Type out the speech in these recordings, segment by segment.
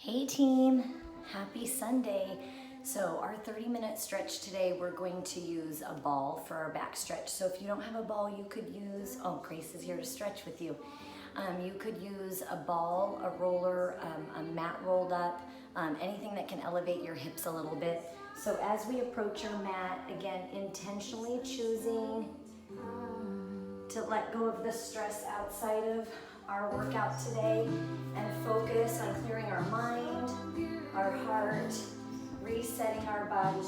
Hey team, happy Sunday. So our 30-minute stretch today, we're going to use a ball for our back stretch. So if you don't have a ball, you could use, oh, Grace is here to stretch with you. You could use a ball, a roller, a mat rolled up, anything that can elevate your hips a little bit. So as we approach our mat, again, intentionally choosing to let go of the stress outside of our workout today and focus on clearing our mind, our heart, resetting our body.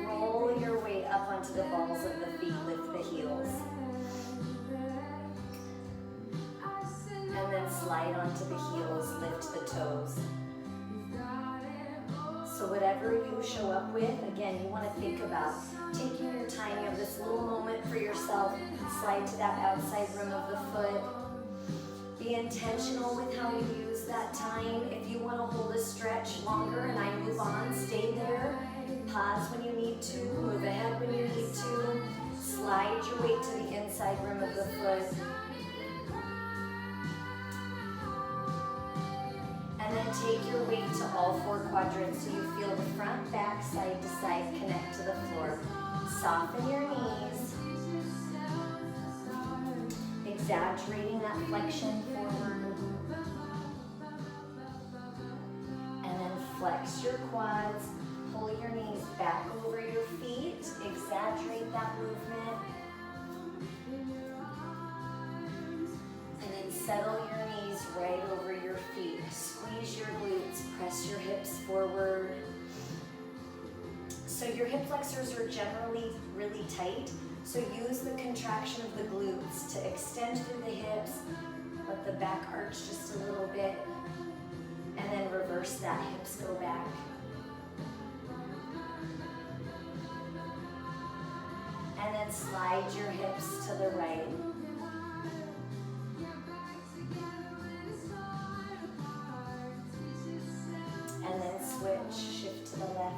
Roll your weight up onto the balls of the feet, lift the heels. And then slide onto the heels, lift the toes. So whatever you show up with, again, you want to think about taking your time. You have this little moment for yourself. Slide to that outside rim of the foot. Be intentional with how you use that time. If you want to hold a stretch longer and I move on, stay there. Pause when you need to, move ahead when you need to. Slide your weight to the inside rim of the foot. And then take your weight to all four quadrants so you feel the front, back, side to side connect to the floor. Soften your knees. Exaggerating that flexion forward. And then flex your quads. Pull your knees back over your feet. Exaggerate that movement. And then settle your knees right over your feet. Squeeze your glutes. Press your hips forward. So your hip flexors are generally really tight. So use the contraction of the glutes to extend through the hips, let the back arch just a little bit, and then reverse that, hips go back. And then slide your hips to the right. And then switch, shift to the left.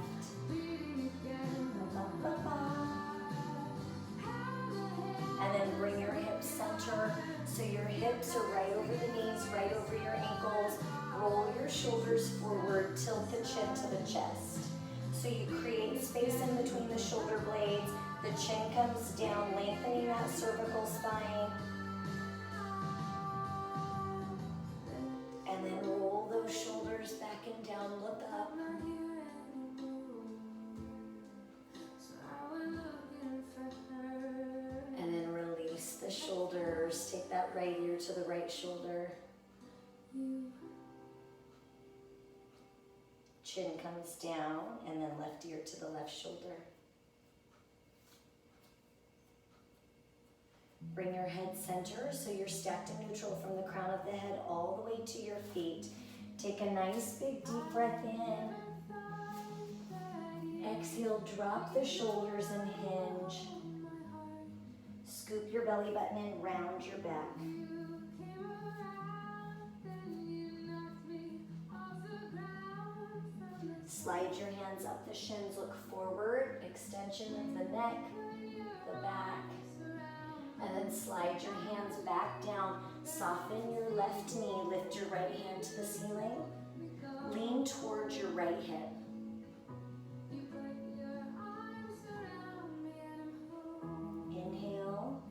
And then bring your hips center, so your hips are right over the knees, right over your ankles. Roll your shoulders forward, tilt the chin to the chest. So you create space in between the shoulder blades. The chin comes down, lengthening that cervical spine. And then roll those shoulders back and down, look up. And then release the shoulders. Take that right ear to the right shoulder. Chin comes down, and then left ear to the left shoulder. Bring your head center so you're stacked in neutral from the crown of the head all the way to your feet. Take a nice big deep breath in. Exhale, drop the shoulders and hinge. Scoop your belly button in, round your back. Slide your hands up the shins, look forward, extension of the neck, the back. And then slide your hands back down. Soften your left knee, lift your right hand to the ceiling. Lean towards your right hip. Inhale.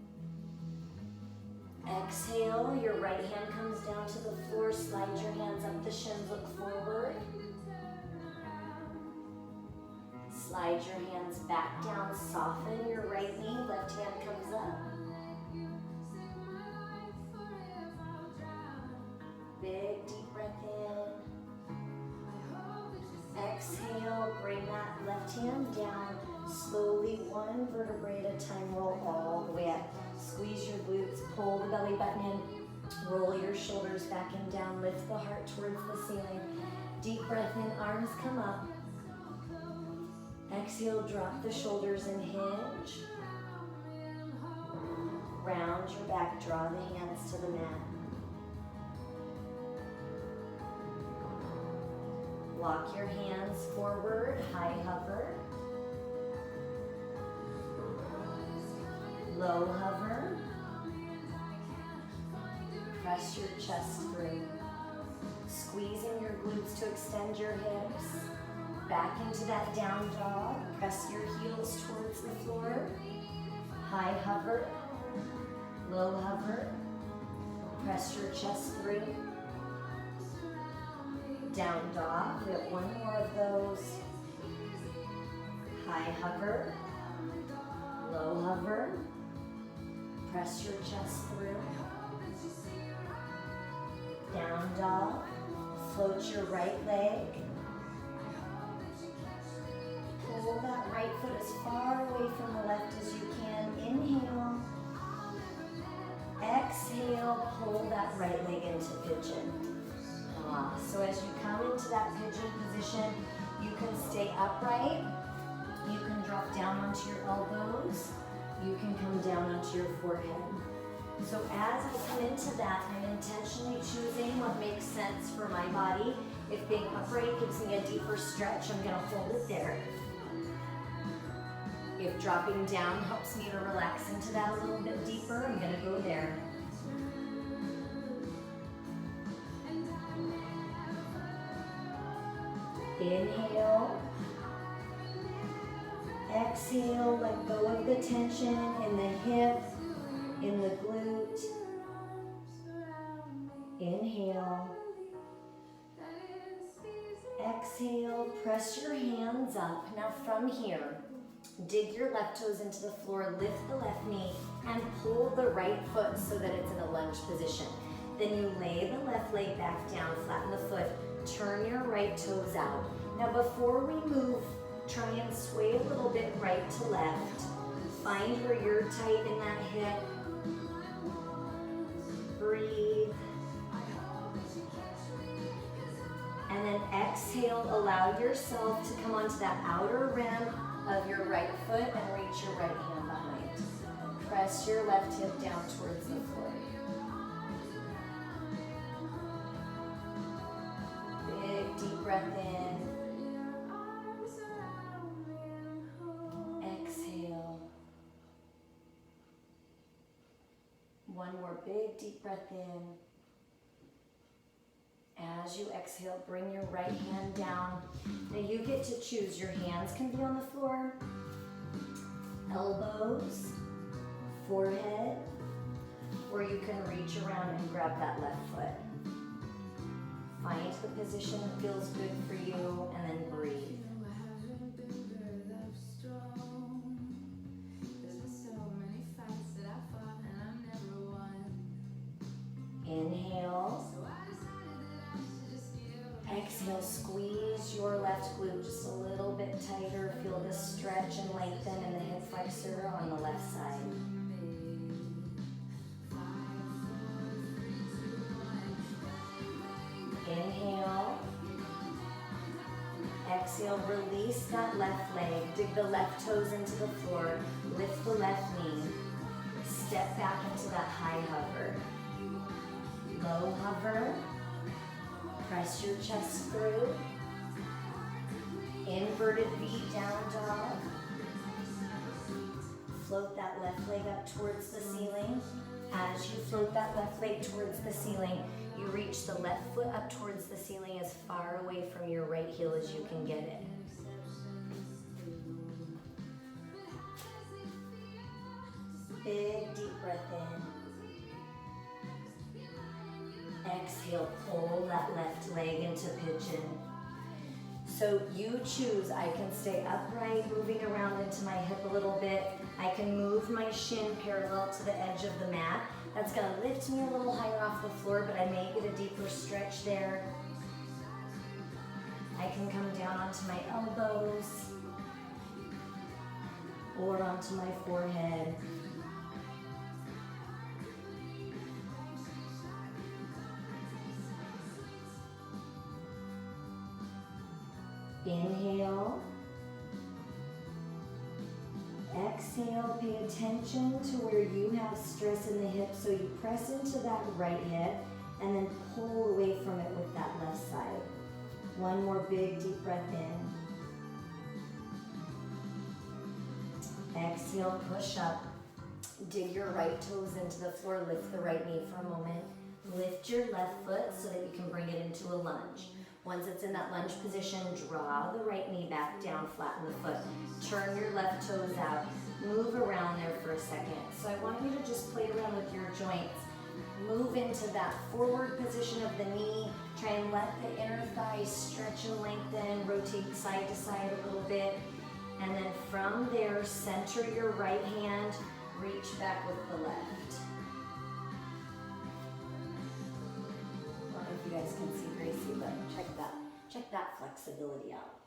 Exhale, your right hand comes down to the floor. Slide your hands up the shins, look forward. Slide your hands back down, soften your right knee, left hand comes up. Big deep breath in. Exhale, bring that left hand down. Slowly, one vertebrae at a time, roll all the way up. Squeeze your glutes, pull the belly button in. Roll your shoulders back and down, lift the heart towards the ceiling. Deep breath in, arms come up. Exhale, drop the shoulders and hinge. Round your back, draw the hands to the mat. Walk your hands forward, high hover. Low hover. Press your chest through. Squeezing your glutes to extend your hips. Back into that down dog. Press your heels towards the floor. High hover, low hover. Press your chest through. Down dog. We have one more of those. High hover, low hover. Press your chest through. Down dog. Float your right leg. Pull that right foot as far away from the left as you can. Inhale. Exhale, pull that right leg into pigeon. So as you come into that pigeon position, you can stay upright. You can drop down onto your elbows. You can come down onto your forehead. So as I come into that, I'm intentionally choosing what makes sense for my body. If being upright gives me a deeper stretch, I'm gonna hold it there. If dropping down helps me to relax into that a little bit deeper, I'm gonna go there. Inhale. Exhale, let go of the tension in the hip, in the glute. Inhale. Exhale, press your hands up. Now from here, dig your left toes into the floor, lift the left knee, and pull the right foot so that it's in a lunge position. Then you lay the left leg back down, flatten the foot, turn your right toes out. Now before we move, try and sway a little bit right to left. Find where you're tight in that hip. Breathe. And then exhale, allow yourself to come onto that outer rim of your right foot and reach your right hand behind. Press your left hip down towards the floor. Big deep breath in. Exhale. One more big deep breath in. As you exhale, bring your right hand down. Now you get to choose. Your hands can be on the floor, elbows, forehead, or you can reach around and grab that left foot. Find the position that feels good for you and then breathe. Inhale. Exhale, squeeze your left glute just a little bit tighter. Feel the stretch and lengthen in the hip flexor on the left side. Inhale. Exhale, release that left leg. Dig the left toes into the floor. Lift the left knee. Step back into that high hover. Low hover. Press your chest through. Inverted V, down dog. Float that left leg up towards the ceiling. As you float that left leg towards the ceiling, you reach the left foot up towards the ceiling as far away from your right heel as you can get it. Big deep breath in. Exhale, pull that left leg into pigeon. So you choose. I can stay upright, moving around into my hip a little bit. I can move my shin parallel to the edge of the mat. That's gonna lift me a little higher off the floor, but I may get a deeper stretch there. I can come down onto my elbows or onto my forehead. Inhale. Exhale, pay attention to where you have stress in the hip, so you press into that right hip and then pull away from it with that left side. One more big deep breath in. Exhale, push up. Dig your right toes into the floor, lift the right knee for a moment. Lift your left foot so that you can bring it into a lunge. Once it's in that lunge position, draw the right knee back down, flatten the foot. Turn your left toes out. Move around there for a second. So I want you to just play around with your joints. Move into that forward position of the knee. Try and let the inner thigh stretch and lengthen. Rotate side to side a little bit. And then from there, center your right hand. Reach back with the left. I don't know if you guys can see Gracie, but check that flexibility out.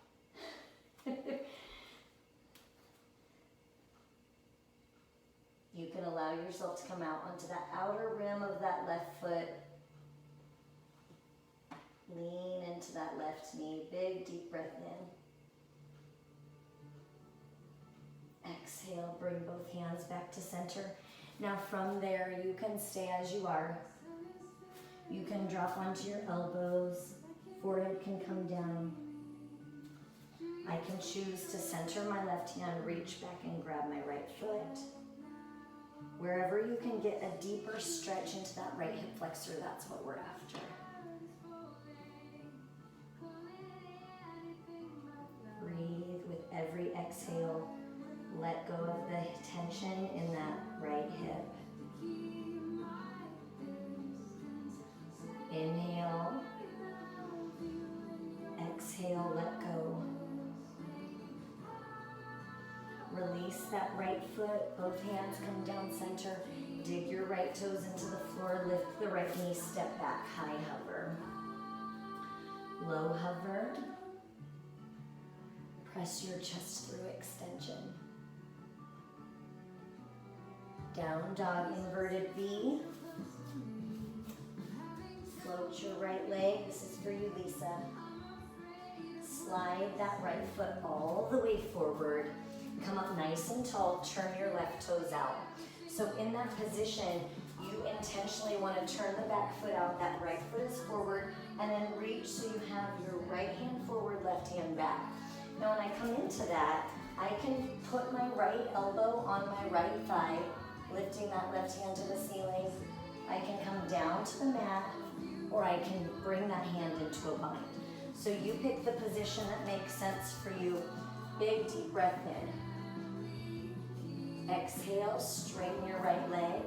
You can allow yourself to come out onto that outer rim of that left foot. Lean into that left knee. Big, deep breath in. Exhale, bring both hands back to center. Now from there, you can stay as you are. You can drop onto your elbows. Forehead can come down. I can choose to center my left hand, reach back and grab my right foot. Wherever you can get a deeper stretch into that right hip flexor, that's what we're after. Breathe with every exhale. Let go of the tension in that right hip. Inhale. Exhale, let go. Release that right foot, both hands come down center. Dig your right toes into the floor, lift the right knee, step back, high hover. Low hover. Press your chest through extension. Down dog, inverted V. Float your right leg, this is for you, Lisa. Slide that right foot all the way forward. Come up nice and tall, turn your left toes out. So in that position, you intentionally want to turn the back foot out, that right foot is forward, and then reach so you have your right hand forward, left hand back. Now when I come into that, I can put my right elbow on my right thigh, lifting that left hand to the ceiling. I can come down to the mat, or I can bring that hand into a bind. So you pick the position that makes sense for you. Big deep breath in. Exhale, straighten your right leg.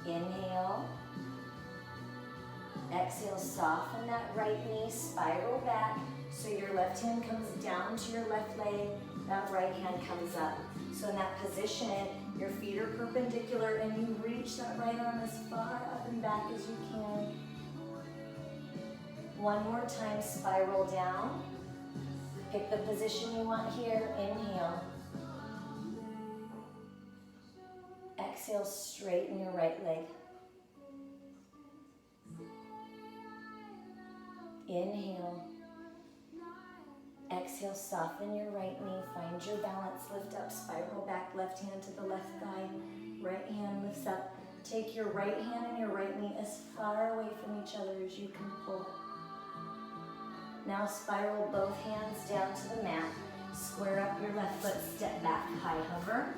Inhale. Exhale, soften that right knee, spiral back so your left hand comes down to your left leg, that right hand comes up. So in that position, your feet are perpendicular and you reach that right arm as far up and back as you can. One more time, spiral down. Pick the position you want here. Inhale. Exhale, straighten your right leg. Inhale. Exhale, soften your right knee. Find your balance. Lift up, spiral back. Left hand to the left thigh. Right hand lifts up. Take your right hand and your right knee as far away from each other as you can pull. Now spiral both hands down to the mat. Square up your left foot, step back, high hover.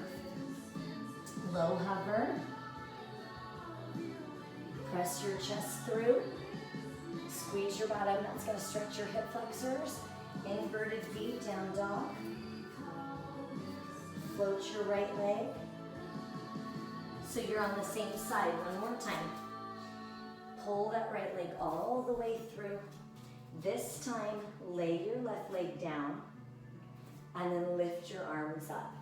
Low hover. Press your chest through. Squeeze your bottom, that's going to stretch your hip flexors. Inverted V, down dog. Float your right leg. So you're on the same side, one more time. Pull that right leg all the way through. This time, lay your left leg down and then lift your arms up.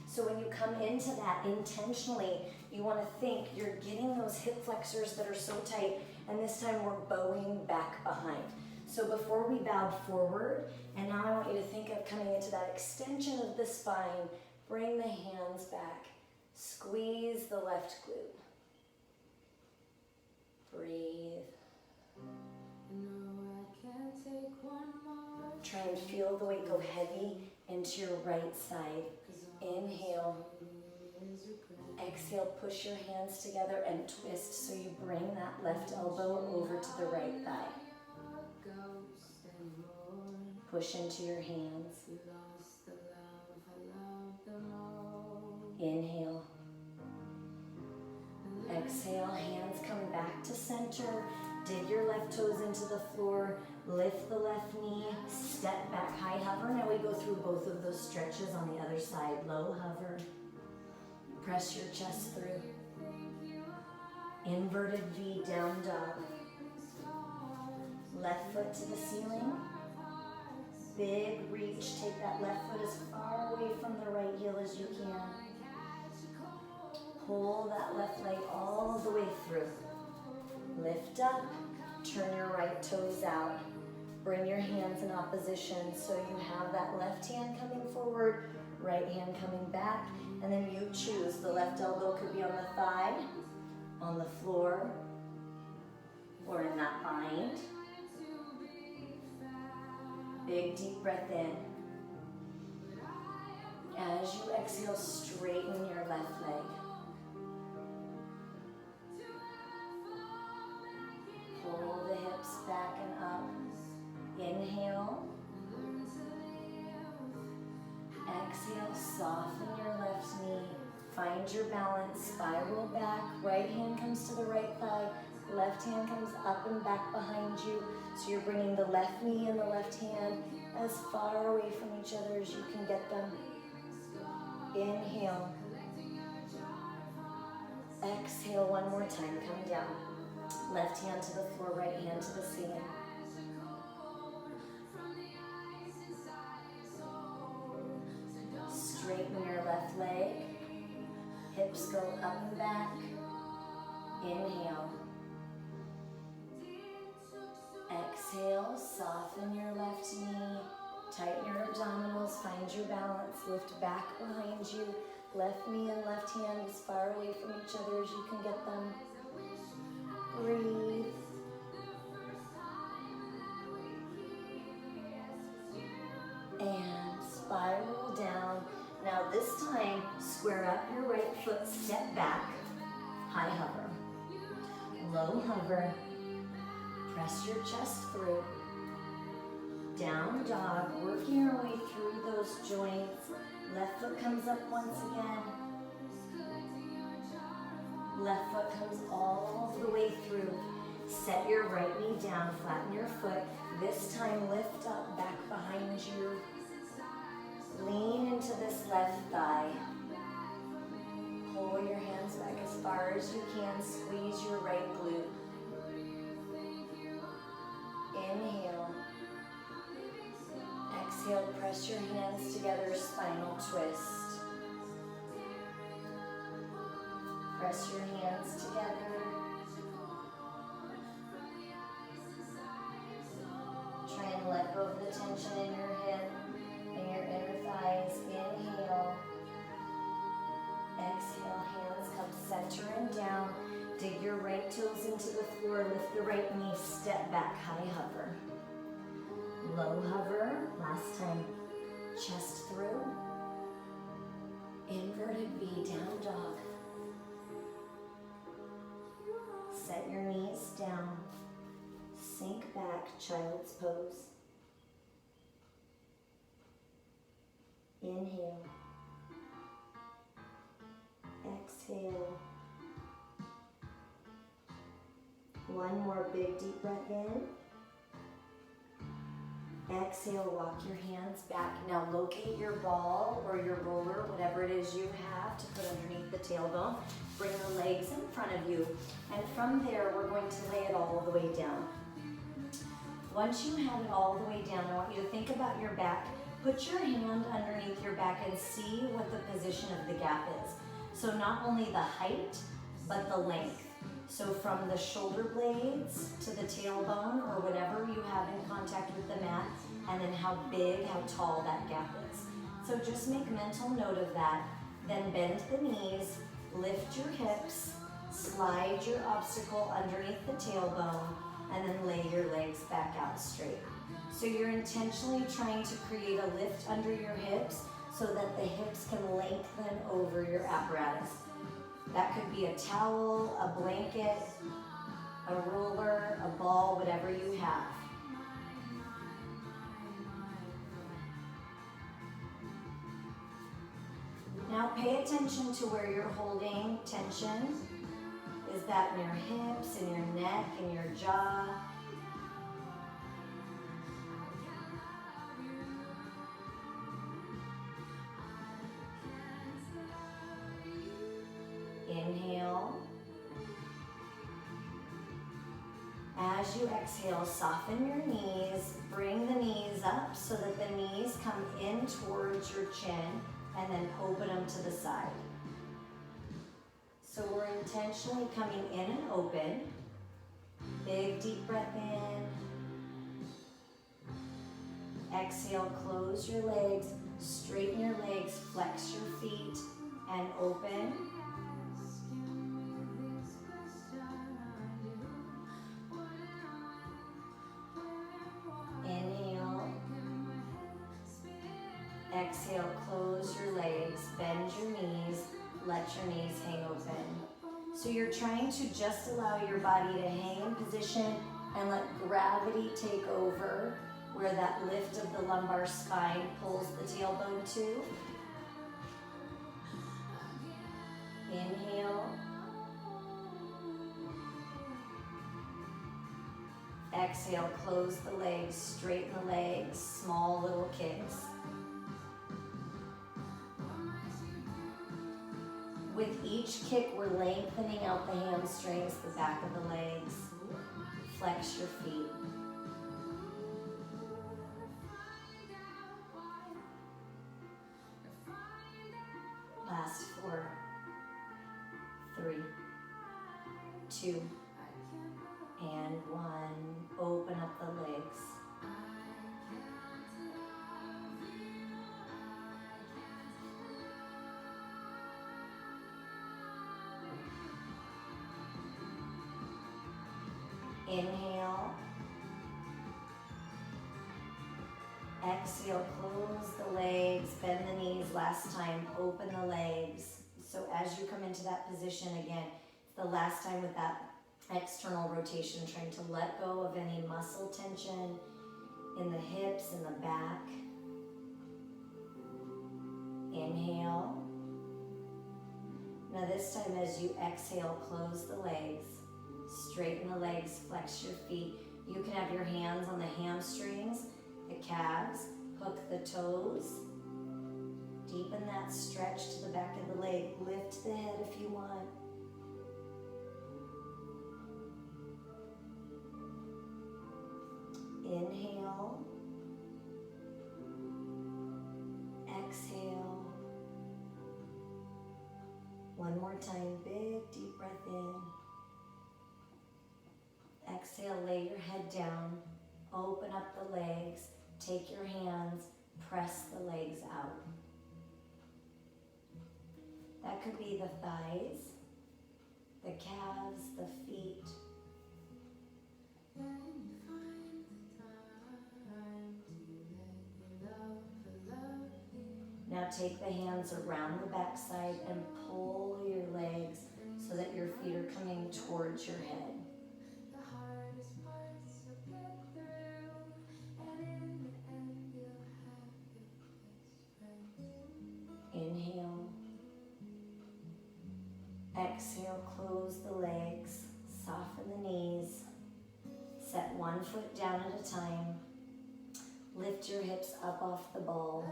So when you come into that intentionally, you want to think you're getting those hip flexors that are so tight, and this time we're bowing back behind. So before we bowed forward, and now I want you to think of coming into that extension of the spine. Bring the hands back. Squeeze the left glute. Breathe. Try and feel the weight go heavy into your right side. Inhale. Exhale, push your hands together and twist so you bring that left elbow over to the right thigh. Push into your hands. Inhale. Exhale, hands come back to center. Dig your left toes into the floor. Lift the left knee. Step back, high hover. Now we go through both of those stretches on the other side. Low hover. Press your chest through. Inverted V, down dog. Left foot to the ceiling. Big reach. Take that left foot as far away from the right heel as you can. Pull that left leg all the way through. Lift up. Turn your right toes out. Bring your hands in opposition so you have that left hand coming forward, right hand coming back, and then you choose. The left elbow could be on the thigh, on the floor, or in that bind. Big deep breath in. As you exhale, straighten your left leg. Pull the hips back and up. Inhale. Exhale, soften your left knee. Find your balance, spiral back. Right hand comes to the right thigh. Left hand comes up and back behind you. So you're bringing the left knee and the left hand as far away from each other as you can get them. Inhale. Exhale one more time, come down. Left hand to the floor, right hand to the ceiling. Straighten your left leg. Hips go up and back. Inhale. Exhale, soften your left knee. Tighten your abdominals, find your balance. Lift back behind you. Left knee and left hand as far away from each other as you can get them. Breathe. And spiral down. Now this time, square up your right foot, step back, high hover, low hover, press your chest through, down dog, working your way through those joints. Left foot comes up once again. Left foot comes all the way through. Set your right knee down, flatten your foot. This time lift up, back behind you. Lean into this left thigh. Pull your hands back as far as you can. Squeeze your right glute. Inhale. Exhale, press your hands together, spinal twist. Press your hands together. Try and let go of the tension in your hip and your inner thighs. Inhale. Exhale, hands come center and down. Dig your right toes into the floor. Lift the right knee, step back, high hover. Low hover, last time, chest through. Inverted V, down dog. Set your knees down. Sink back, child's pose. Inhale. Exhale. One more big deep breath in. Exhale, walk your hands back. Now locate your ball or your roller, whatever it is you have, to put underneath the tailbone. Bring the legs in front of you. And from there, we're going to lay it all the way down. Once you have it all the way down, I want you to think about your back. Put your hand underneath your back and see what the position of the gap is. So not only the height, but the length. So from the shoulder blades to the tailbone, or whatever you have in contact with the mat, and then how big, how tall that gap is. So just make mental note of that. Then bend the knees, lift your hips, slide your obstacle underneath the tailbone, and then lay your legs back out straight. So you're intentionally trying to create a lift under your hips so that the hips can lengthen over your apparatus. That could be a towel, a blanket, a roller, a ball, whatever you have. Now pay attention to where you're holding tension. Is that in your hips, in your neck, in your jaw? Inhale. As you exhale, soften your knees. Bring the knees up so that the knees come in towards your chin and then open them to the side. So we're intentionally coming in and open. Big deep breath in. Exhale, close your legs, straighten your legs, flex your feet, and open. Inhale. Exhale, close your legs, bend your knees, let your knees hang open. So you're trying to just allow your body to hang in position and let gravity take over where that lift of the lumbar spine pulls the tailbone to. Inhale. Exhale, close the legs, straighten the legs, small little kicks. With each kick, we're lengthening out the hamstrings, the back of the legs. Flex your feet. Last 4, 3, 2, and 1. Open up the legs. Inhale. Exhale, close the legs, bend the knees. Last time, open the legs. So as you come into that position again, it's the last time with that external rotation, trying to let go of any muscle tension in the hips and the back. Inhale. Now this time as you exhale, close the legs, straighten the legs, flex your feet. You can have your hands on the hamstrings, the calves, hook the toes. Deepen that stretch to the back of the leg. Lift the head if you want. Inhale. Exhale. One more time, big deep breath in. Exhale, lay your head down. Open up the legs. Take your hands, press the legs out. That could be the thighs, the calves, the feet. Now take the hands around the backside and pull your legs so that your feet are coming towards your head. Inhale. Exhale, close the legs, soften the knees. Set one foot down at a time. Lift your hips up off the ball.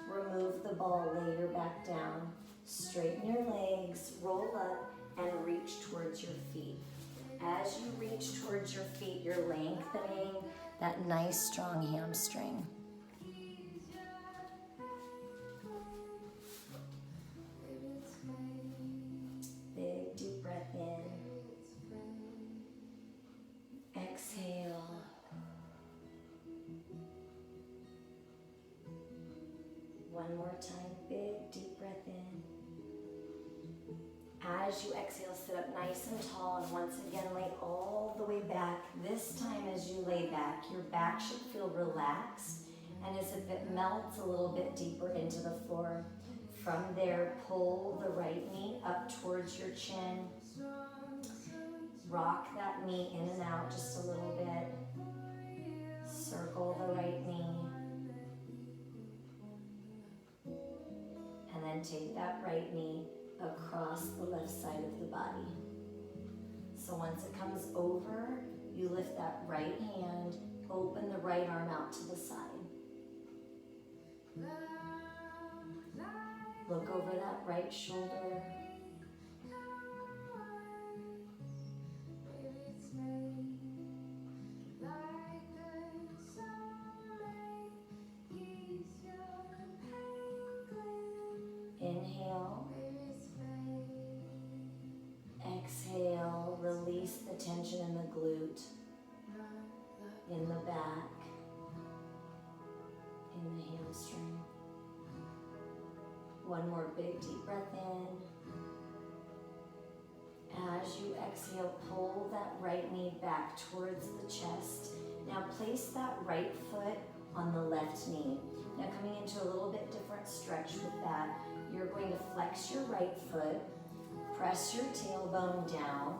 Remove the ball, lay your back down. Straighten your legs, roll up, and reach towards your feet. As you reach towards your feet, you're lengthening that nice strong hamstring. Big deep breath in. Exhale. One more time, big deep breath in. As you exhale, sit up nice and tall, and once again lay all the way back. This time as you lay back, your back should feel relaxed and as if it melts a little bit deeper into the floor. From there, pull the right knee up towards your chin. Rock that knee in and out just a little bit. Circle the right knee. And then take that right knee across the left side of the body. So once it comes over, you lift that right hand, open the right arm out to the side. Look over that right shoulder. Inhale. Exhale, release the tension in the glute, in the back, in the hamstring. One more big deep breath in. As you exhale, pull that right knee back towards the chest. Now place that right foot on the left knee. Now coming into a little bit different stretch with that, you're going to flex your right foot, press your tailbone down,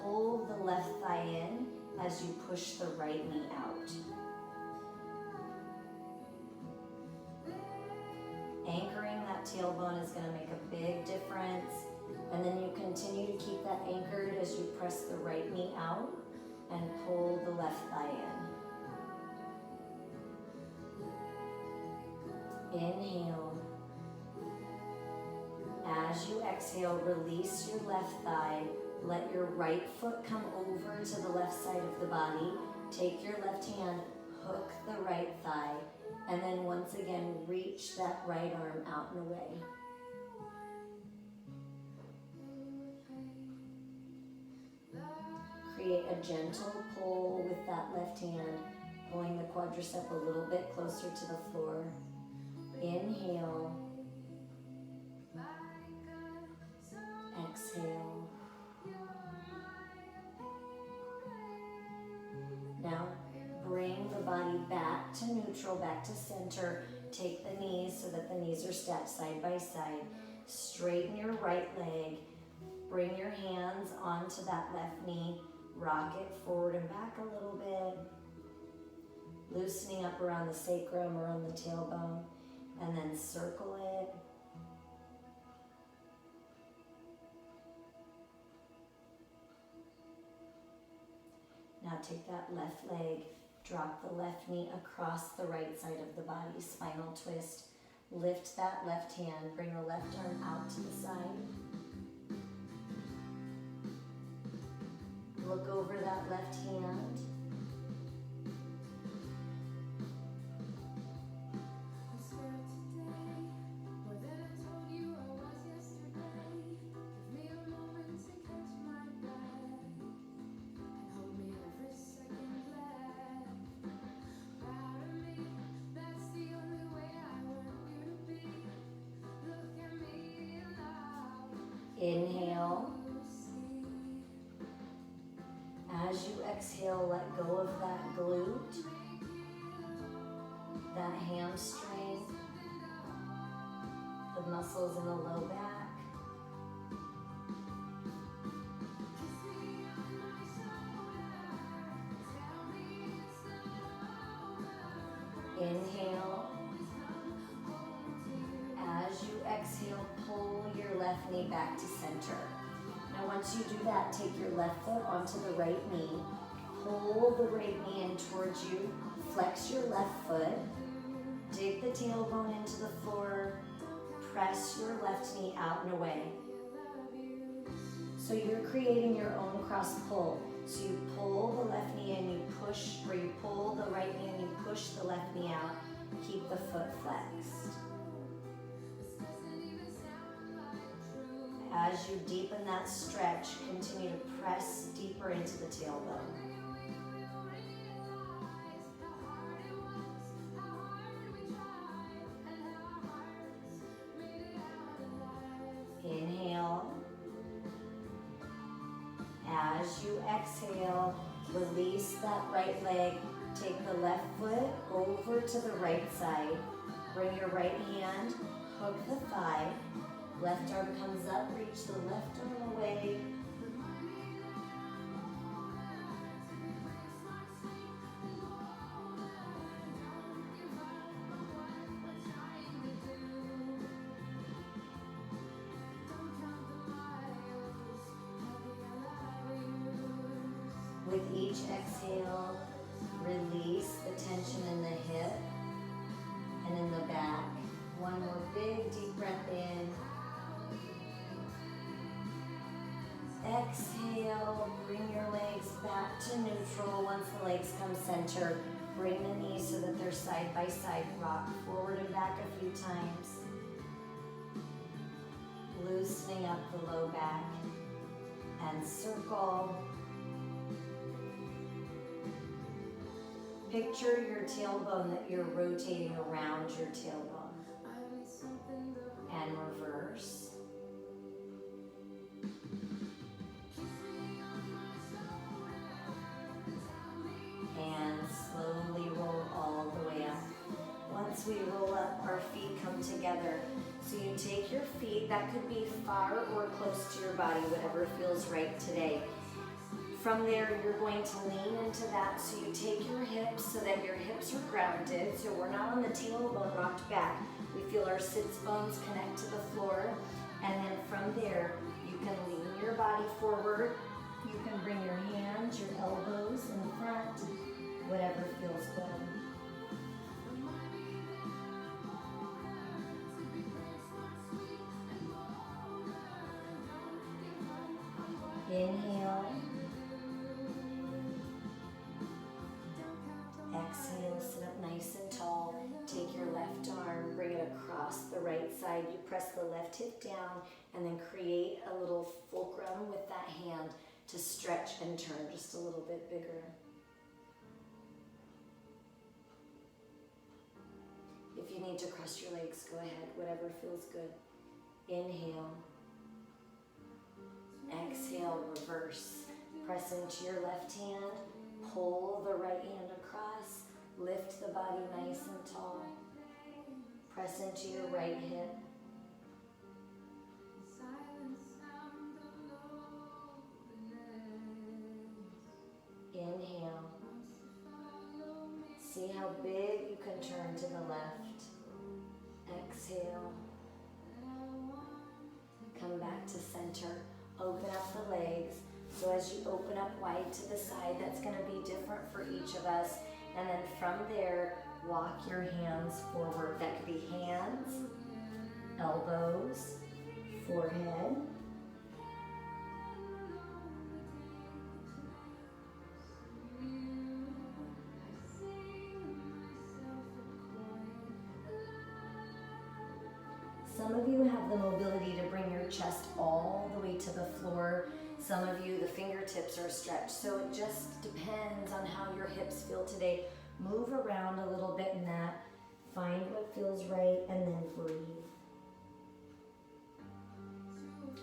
pull the left thigh in as you push the right knee out. Anchoring that tailbone is going to make a big difference. And then you continue to keep that anchored as you press the right knee out and pull the left thigh in. Inhale. As you exhale, release your left thigh. Let your right foot come over to the left side of the body. Take your left hand, hook the right thigh, and then once again, reach that right arm out and away. Create a gentle pull with that left hand, pulling the quadricep a little bit closer to the floor. Inhale. Exhale. Now bring the body back to neutral, back to center. Take the knees so that the knees are stacked side by side. Straighten your right leg. Bring your hands onto that left knee. Rock it forward and back a little bit. Loosening up around the sacrum, around the tailbone. And then circle it. Now take that left leg, drop the left knee across the right side of the body, spinal twist. Lift that left hand, bring the left arm out to the side. Look over that left hand. Inhale. As you exhale, let go of that glute, that hamstring, the muscles in the low back. Inhale. As you exhale, pull your left knee back to center. Now once you do that, take your left foot onto the right knee, pull the right knee in towards you, flex your left foot, dig the tailbone into the floor, press your left knee out and away. So you're creating your own cross pull. So you pull the left knee and you push, or you pull the right knee and you push the left knee out, keep the foot flexed. As you deepen that stretch, continue to press deeper into the tailbone. Inhale. As you exhale, release that right leg. Take the left foot over to the right side. Bring your right hand, hook the thigh. Left arm comes up, reach the left arm away. With each exhale, release the tension in the hip and in the back. One more big deep breath in. Exhale, bring your legs back to neutral. Once the legs come center, bring the knees so that they're side by side. Rock forward and back a few times. Loosening up the low back and circle. Picture your tailbone that you're rotating around your tailbone. And reverse. And slowly roll all the way up. Once we roll up, our feet come together. So you take your feet, that could be far or close to your body, whatever feels right today. From there, you're going to lean into that. So you take your hips so that your hips are grounded. So we're not on the tailbone rocked back. We feel our sits bones connect to the floor. And then from there, you can lean your body forward. You can bring your hands, your elbows in front, whatever feels good. Inhale. Exhale, sit up nice and tall. Take your left arm, bring it across the right side. You press the left hip down and then create a little fulcrum with that hand to stretch and turn just a little bit bigger. If you need to cross your legs, go ahead, whatever feels good. Inhale. Exhale, reverse. Press into your left hand, pull the right hand across, lift the body nice and tall. Press into your right hip. Inhale. See how big you can turn to the left. Exhale. Come back to center. Open up the legs. So as you open up wide to the side, that's going to be different for each of us. And then from there, walk your hands forward. That could be hands, elbows, forehead. Some of you have the mobility to bring your chest all the way to the floor. Some of you, the fingertips are stretched. So it just depends on how your hips feel today. Move around a little bit in that. Find what feels right and then breathe.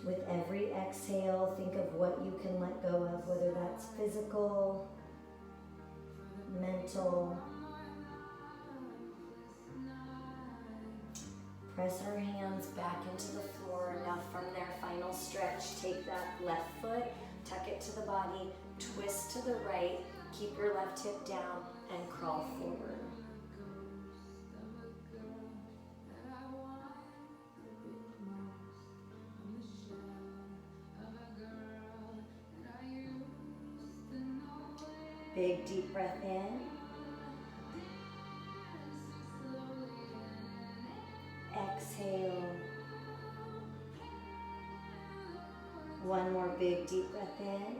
With every exhale, think of what you can let go of, whether that's physical, mental. Press our hands back into the floor. Now from there, final stretch. Take that left foot, tuck it to the body, twist to the right, keep your left hip down, and crawl forward. Big deep breath in. Exhale. One more big deep breath in.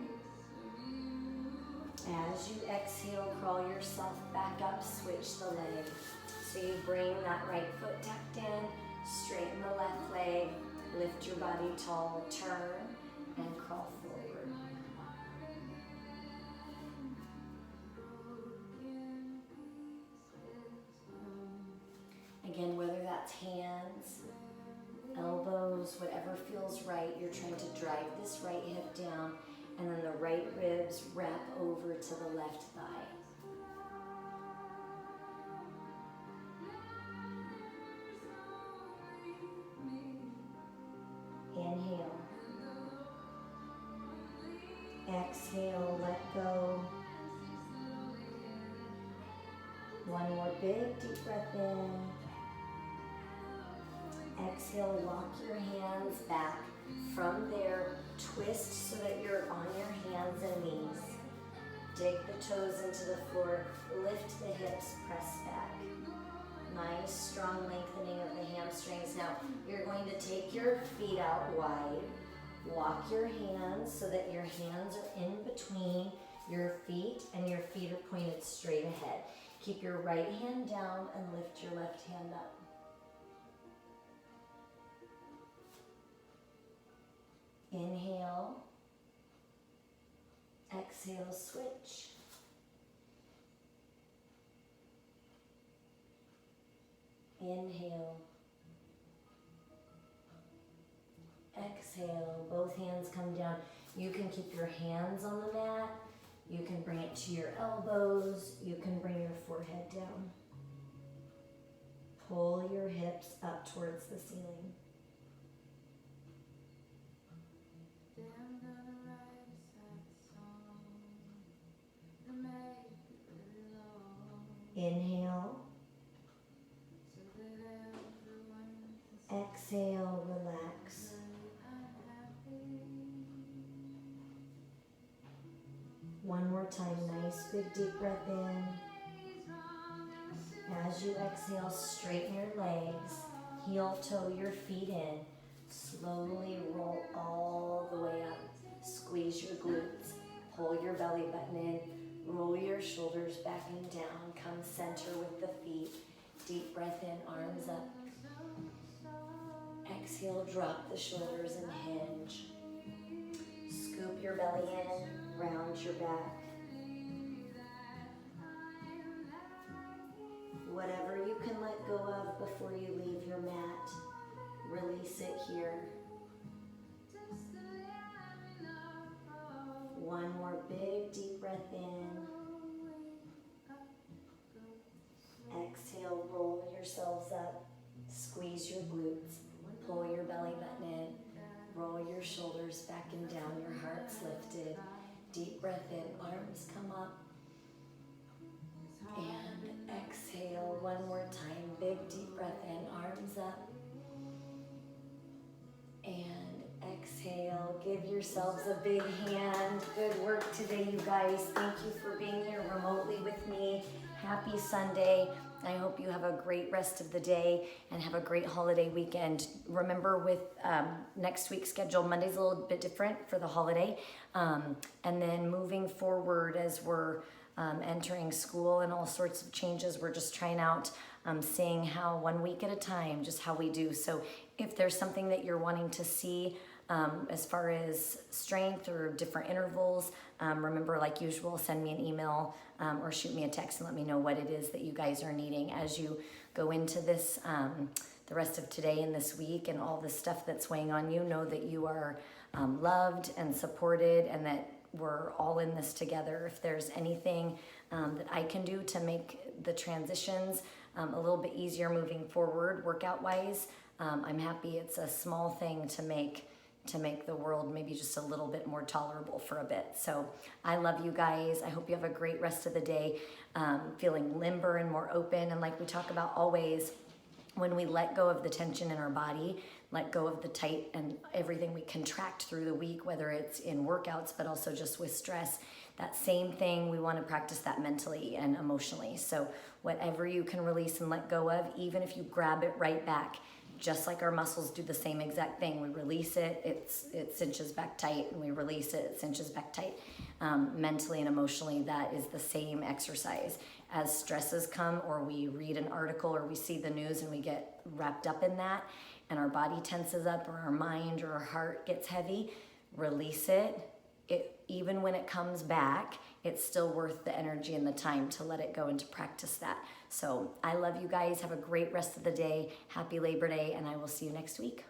As you exhale, crawl yourself back up, switch the leg. So you bring that right foot tucked in, straighten the left leg, lift your body tall, turn, and crawl forward. Again, whether that's hands, elbows, whatever feels right, you're trying to drive this right hip down, and then the right ribs wrap over to the left thigh. Inhale. Exhale, let go. One more big deep breath in. Exhale, walk your hands back. From there, twist so that you're on your hands and knees. Dig the toes into the floor, lift the hips, press back. Nice, strong lengthening of the hamstrings. Now, you're going to take your feet out wide. Walk your hands so that your hands are in between your feet and your feet are pointed straight ahead. Keep your right hand down and lift your left hand up. Inhale. Exhale, switch. Inhale. Exhale, both hands come down. You can keep your hands on the mat. You can bring it to your elbows. You can bring your forehead down. Pull your hips up towards the ceiling. Inhale. Exhale, relax. One more time, nice big deep breath in. As you exhale, straighten your legs, heel toe your feet in. Slowly roll all the way up. Squeeze your glutes, pull your belly button in, roll your shoulders back and down. Come center with the feet. Deep breath in, arms up. Exhale, drop the shoulders and hinge. Scoop your belly in, round your back. Whatever you can let go of before you leave your mat, release it here. One more big deep breath in. Exhale, roll yourselves up. Squeeze your glutes. Pull your belly button in. Roll your shoulders back and down. Your heart's lifted. Deep breath in. Arms come up. And exhale one more time. Big deep breath in. Arms up. And exhale. Give yourselves a big hand. Good work today, you guys. Thank you for being here remotely with me. Happy Sunday. I hope you have a great rest of the day and have a great holiday weekend. Remember, with next week's schedule, Monday's a little bit different for the holiday. And then moving forward as we're entering school and all sorts of changes, we're just trying out seeing how 1 week at a time, just how we do. So if there's something that you're wanting to see as far as strength or different intervals, remember, like usual, send me an email or shoot me a text and let me know what it is that you guys are needing as you go into this, the rest of today and this week and all the stuff that's weighing on you. Know that you are loved and supported and that we're all in this together. If there's anything that I can do to make the transitions a little bit easier moving forward, workout-wise, I'm happy. It's a small thing to make the world maybe just a little bit more tolerable for a bit. So I love you guys. I hope you have a great rest of the day, feeling limber and more open. And like we talk about always, when we let go of the tension in our body, let go of the tight and everything we contract through the week, whether it's in workouts, but also just with stress, that same thing, we want to practice that mentally and emotionally. So whatever you can release and let go of, even if you grab it right back, just like our muscles do the same exact thing. We release it, it cinches back tight, and we release it, it cinches back tight. Mentally and emotionally, that is the same exercise. As stresses come, or we read an article, or we see the news and we get wrapped up in that, and our body tenses up, or our mind or our heart gets heavy, release it. Even when it comes back, it's still worth the energy and the time to let it go and to practice that. So I love you guys. Have a great rest of the day. Happy Labor Day, and I will see you next week.